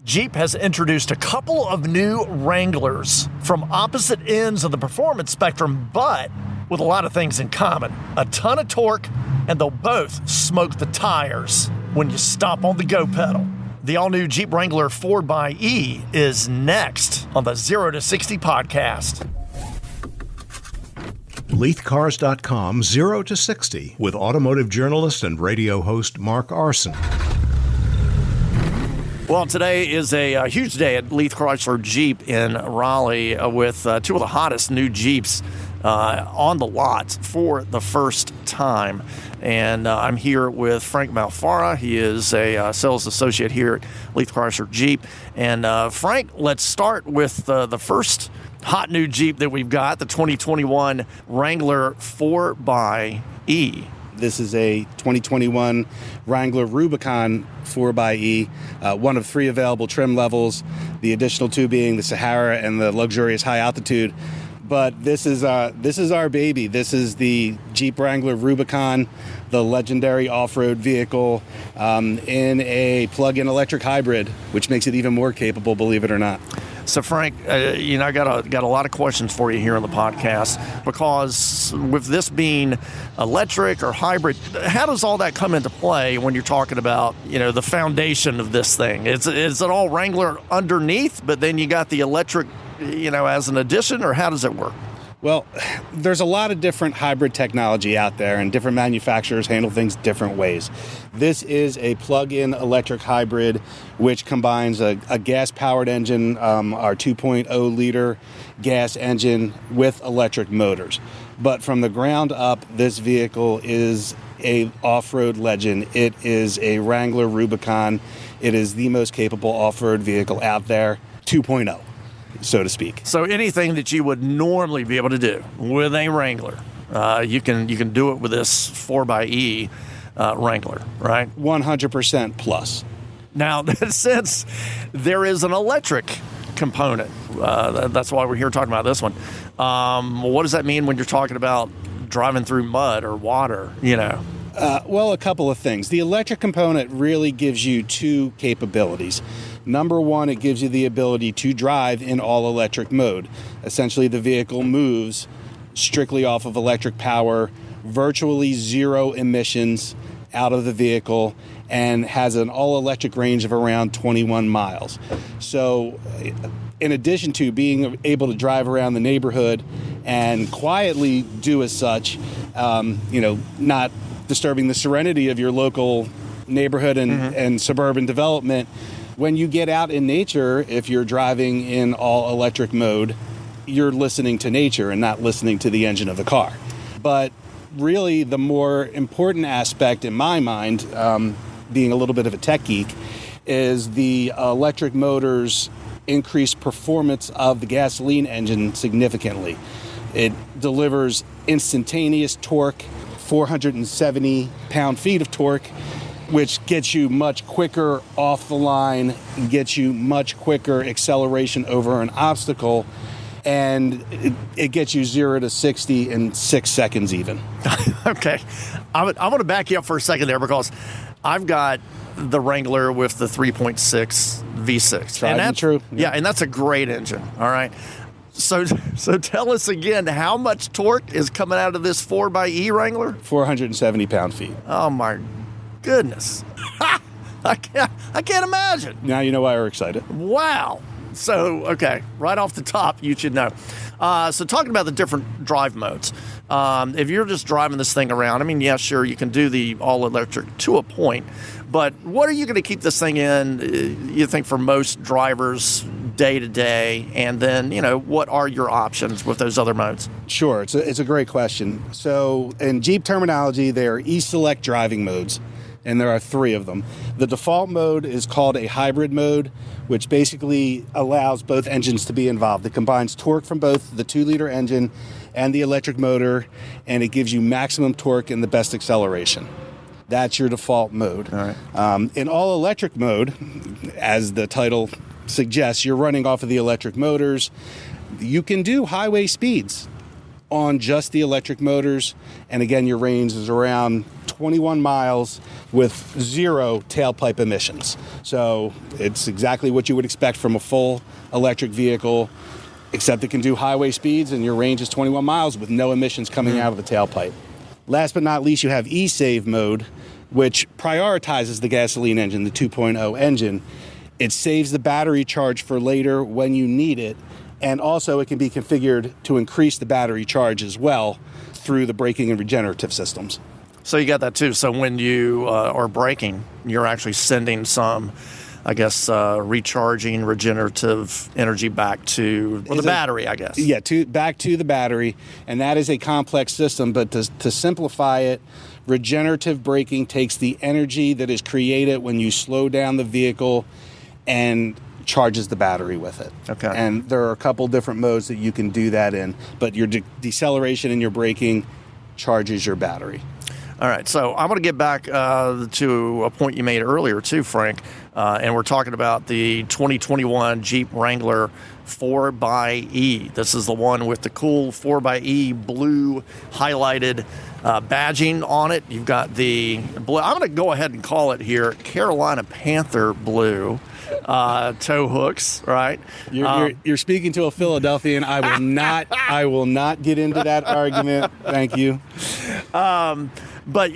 Jeep has introduced a couple of new Wranglers from opposite ends of the performance spectrum, but with a lot of things in common. A ton of torque, and they'll both smoke the tires when you stop on the go pedal. The all-new Jeep Wrangler 4xe is next on the 0 to 60 podcast. LeithCars.com 0 to 60 with automotive journalist and radio host Mark Arsen. Well, today is a huge day at Leith Chrysler Jeep in Raleigh with two of the hottest new Jeeps on the lot for the first time. And I'm here with Frank Malfara. He is a sales associate here at Leith Chrysler Jeep. And Frank, let's start with the first hot new Jeep that we've got, the 2021 Wrangler 4xe. This is a 2021 Wrangler Rubicon 4xe, one of three available trim levels, the additional two being the Sahara and the luxurious high altitude. But this is our baby. This is the Jeep Wrangler Rubicon, the legendary off-road vehicle in a plug-in electric hybrid, which makes it even more capable, believe it or not. So Frank, I got a lot of questions for you here on the podcast, because with this being electric or hybrid, how does all that come into play when you're talking about, the foundation of this thing? Is it all Wrangler underneath, but then you got the electric, as an addition, or how does it work? Well, there's a lot of different hybrid technology out there, and different manufacturers handle things different ways. This is a plug-in electric hybrid, which combines a gas-powered engine, our 2.0-liter gas engine, with electric motors. But from the ground up, this vehicle is a off-road legend. It is a Wrangler Rubicon. It is the most capable off-road vehicle out there, 2.0. so to speak. So anything that you would normally be able to do with a Wrangler, you can do it with this 4xe Wrangler, right? 100% plus. Now, since there is an electric component, that's why we're here talking about this one. What does that mean when you're talking about driving through mud or water, Well, a couple of things. The electric component really gives you two capabilities. Number one, it gives you the ability to drive in all electric mode. Essentially, the vehicle moves strictly off of electric power, virtually zero emissions out of the vehicle, and has an all-electric range of around 21 miles. So, in addition to being able to drive around the neighborhood and quietly do as such, not disturbing the serenity of your local neighborhood and suburban development, when you get out in nature, if you're driving in all electric mode, you're listening to nature and not listening to the engine of the car. But really, the more important aspect in my mind, being a little bit of a tech geek, is the electric motors increase performance of the gasoline engine significantly. It delivers instantaneous torque, 470 pound-feet of torque, which gets you much quicker off the line, gets you much quicker acceleration over an obstacle, and it gets you 0 to 60 in 6 seconds even. Okay. I want to back you up for a second there, because I've got the Wrangler with the 3.6 V6. Tried and true. Yeah, and that's a great engine, all right? So tell us again, how much torque is coming out of this 4xe Wrangler? 470 pound-feet. Oh, my goodness. I can't imagine. Now you know why we're excited. Wow. So, okay, right off the top, you should know. So talking about the different drive modes, if you're just driving this thing around, yeah, sure, you can do the all-electric to a point, but what are you going to keep this thing in, you think, for most drivers day to day? And then, what are your options with those other modes? Sure, it's a great question. So in Jeep terminology, there are e-select driving modes, and there are three of them. The default mode is called a hybrid mode, which basically allows both engines to be involved. It combines torque from both the 2-liter engine and the electric motor, and it gives you maximum torque and the best acceleration. That's your default mode. All right. In all-electric mode, as the title suggests, you're running off of the electric motors. You can do highway speeds on just the electric motors, and again, your range is around 21 miles with 0 tailpipe emissions. So it's exactly what you would expect from a full electric vehicle, except it can do highway speeds and your range is 21 miles with no emissions coming out of the tailpipe. Last but not least, you have e-save mode, which prioritizes the gasoline engine, the 2.0 engine. It saves the battery charge for later when you need it, and also it can be configured to increase the battery charge as well through the braking and regenerative systems. So you got that too. So when you are braking, you're actually sending some, I guess, recharging regenerative energy back to the battery, I guess. Yeah, back to the battery, and that is a complex system, but to simplify it, regenerative braking takes the energy that is created when you slow down the vehicle and charges the battery with it. Okay. And there are a couple different modes that you can do that in, but your deceleration and your braking charges your battery. All right, so I want to get back to a point you made earlier too, Frank, and we're talking about the 2021 Jeep Wrangler 4xe. This is the one with the cool 4xe blue highlighted badging on it. You've got the blue, I'm going to go ahead and call it here, Carolina Panther blue tow hooks, right? You're speaking to a Philadelphian. I will not get into that argument. Thank you. But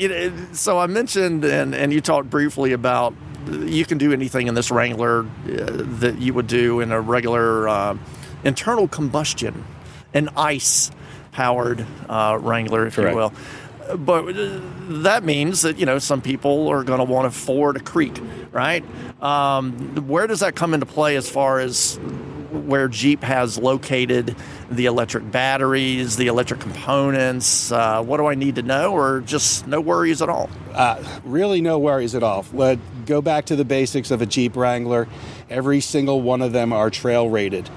so I mentioned, and you talked briefly about you can do anything in this Wrangler that you would do in a regular internal combustion, an ICE-powered Wrangler, if Correct. you will. But that means that, some people are going to want to ford a creek, right? Where does that come into play as far as where Jeep has located the electric batteries, the electric components? What do I need to know, or just no worries at all? Really no worries at all. Go back to the basics of a Jeep Wrangler. Every single one of them are trail rated,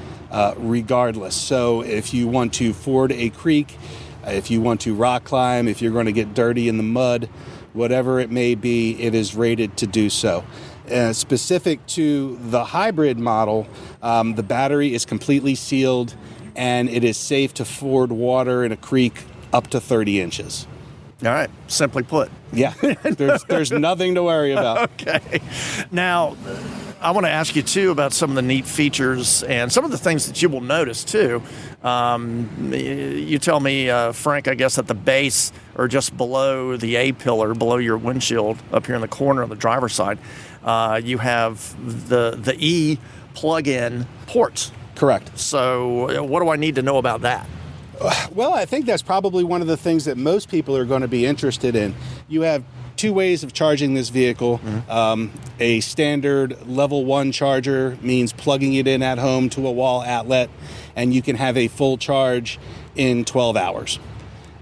regardless. So if you want to ford a creek, if you want to rock climb, if you're going to get dirty in the mud, whatever it may be, it is rated to do so. Specific to the hybrid model, the battery is completely sealed and it is safe to ford water in a creek up to 30 inches. All right, simply put. Yeah, there's nothing to worry about. Okay. Now, I want to ask you, too, about some of the neat features and some of the things that you will notice, too. You tell me, Frank, I guess at the base or just below the A-pillar, below your windshield, up here in the corner on the driver's side, you have the E plug-in ports. Correct. So what do I need to know about that? Well, I think that's probably one of the things that most people are going to be interested in. You have two ways of charging this vehicle. Mm-hmm. A standard level 1 charger means plugging it in at home to a wall outlet, and you can have a full charge in 12 hours.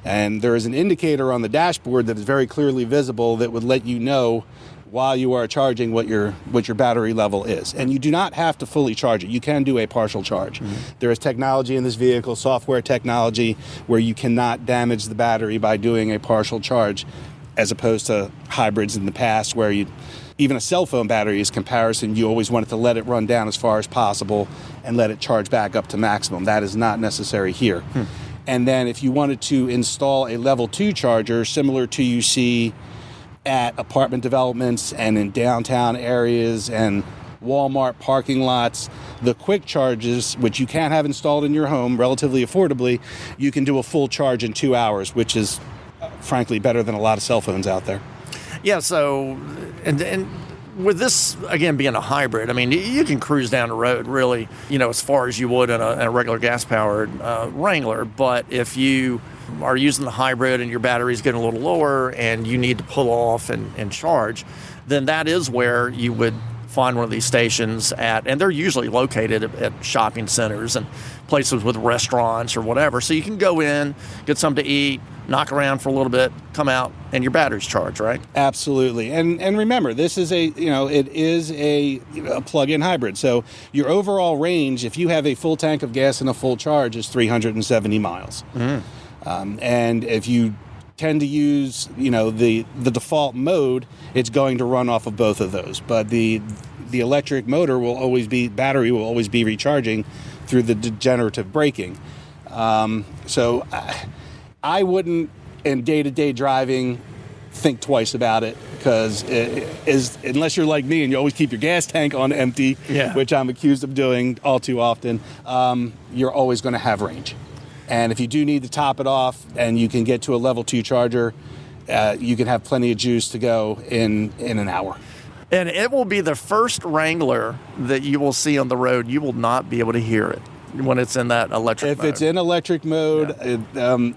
And there is an indicator on the dashboard that is very clearly visible that would let you know while you are charging what your battery level is. And you do not have to fully charge it. You can do a partial charge. Mm-hmm. There is technology in this vehicle, software technology, where you cannot damage the battery by doing a partial charge, as opposed to hybrids in the past where even a cell phone battery is comparison. You always wanted to let it run down as far as possible and let it charge back up to maximum. That is not necessary here. And then if you wanted to install a level 2 charger, similar to you see at apartment developments and in downtown areas and Walmart parking lots, the quick charges, which you can have installed in your home relatively affordably, you can do a full charge in 2 hours, which is frankly better than a lot of cell phones out there. Yeah, so and with this, again, being a hybrid, I mean, you can cruise down the road really, as far as you would in a regular gas-powered Wrangler. But if you are using the hybrid and your battery's getting a little lower and you need to pull off and charge, then that is where you would find one of these stations and they're usually located at shopping centers and places with restaurants or whatever. So you can go in, get something to eat, knock around for a little bit, come out, and your battery's charged, right? Absolutely. And remember, this is it is a plug-in hybrid. So your overall range, if you have a full tank of gas and a full charge, is 370 miles. Mm-hmm. And if you tend to use, the default mode, it's going to run off of both of those. But the electric battery will always be recharging through the degenerative braking. So I wouldn't, in day-to-day driving, think twice about it, because unless you're like me and you always keep your gas tank on empty, which I'm accused of doing all too often, you're always going to have range. And if you do need to top it off and you can get to a level 2 charger, you can have plenty of juice to go in an hour. And it will be the first Wrangler that you will see on the road. You will not be able to hear it when it's in that electric mode. If it's in electric mode,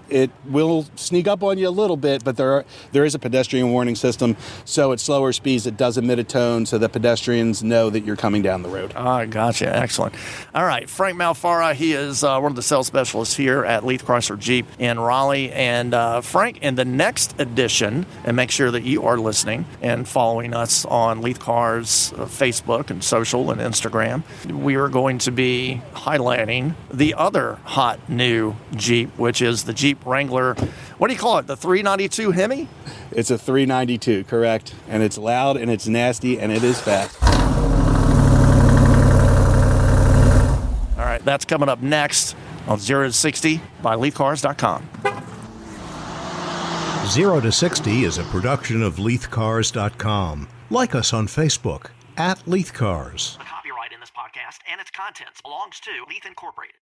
it will sneak up on you a little bit, but there is a pedestrian warning system, so at slower speeds it does emit a tone so that pedestrians know that you're coming down the road. Gotcha. Excellent. All right, Frank Malfara, he is one of the sales specialists here at Leith Chrysler Jeep in Raleigh. And Frank, in the next edition, and make sure that you are listening and following us on Leith Cars Facebook and social and Instagram, we are going to be highlighting the other hot new Jeep, which is the Jeep Wrangler. What do you call it? The 392 Hemi? It's a 392, correct. And it's loud and it's nasty and it is fast. All right, that's coming up next on 0 to 60 by LeithCars.com. 0 to 60 is a production of LeithCars.com. Like us on Facebook @LeithCars. Copyright in this podcast and its contents belongs to Leith Incorporated.